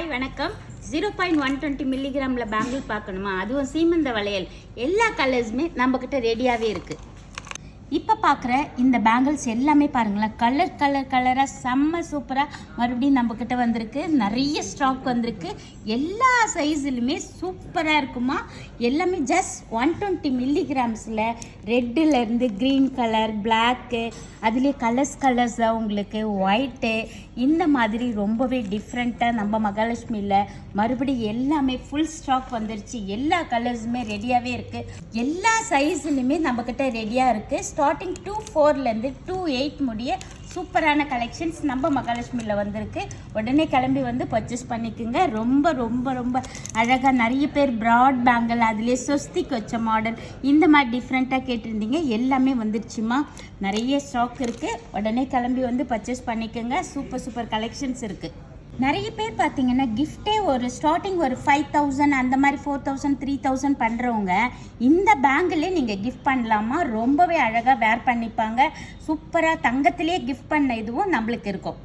Hi வணக்கம். 0.120 மில்லிகிராமில் bangle பார்க்கணுமா? அதுவும் சீமந்த வளையல் எல்லா கலர்ஸுமே நம்மக்கிட்ட ரெடியாகவே இருக்குது. இப்போ பார்க்குற இந்த பேங்கிள்ஸ் எல்லாமே பாருங்களேன், கலராக செம்ம சூப்பராக மறுபடியும் நம்மக்கிட்ட வந்திருக்கு. நிறைய ஸ்டாக் வந்திருக்கு. எல்லா சைஸ்லையுமே சூப்பராக இருக்குமா. எல்லாமே ஜஸ்ட் 120 மில்லிகிராம்ஸில் ரெட்டுலேருந்து க்ரீன் கலர், பிளாக்கு, அதுலேயே கலர்ஸாக உங்களுக்கு ஒயிட்டு, இந்த மாதிரி ரொம்பவே டிஃப்ரெண்ட்டாக நம்ம மகாலட்சுமியில் மறுபடியும் எல்லாமே ஃபுல் ஸ்டாக் வந்துருச்சு. எல்லா கலர்ஸுமே ரெடியாகவே இருக்குது. எல்லா சைஸ்லையுமே நம்மக்கிட்ட ரெடியாக இருக்குது. ஸ்டார்டிங் 2.4லேருந்து 2.8 முடிய சூப்பரான கலெக்ஷன்ஸ் நம்ம மகாலட்சுமியில் வந்திருக்கு. உடனே கிளம்பி வந்து பர்ச்சேஸ் பண்ணிக்கோங்க. ரொம்ப ரொம்ப ரொம்ப அழகாக நிறைய பேர் ப்ராட் பேங்கிள், அதுலேயே சொஸ்திக்கு வச்ச மாடல், இந்த மாதிரி டிஃப்ரெண்ட்டாக கேட்டிருந்தீங்க. எல்லாமே வந்துருச்சுமா. நிறைய ஸ்டாக் இருக்குது. உடனே கிளம்பி வந்து பர்ச்சேஸ் பண்ணிக்கோங்க. சூப்பர் கலெக்ஷன்ஸ் இருக்குது. நிறைய பேர் பார்த்தீங்கன்னா கிஃப்டே ஒரு ஸ்டார்டிங் ஒரு 5,000 அந்த மாதிரி 4,000 3,000 பண்ணுறவங்க இந்த பேங்கிலே நீங்கள் கிஃப்ட் பண்ணலாமா. ரொம்பவே அழகாக வேர் பண்ணிப்பாங்க. சூப்பராக தங்கத்திலே கிஃப்ட் பண்ண இதுவும் நம்மளுக்கு இருக்கும்.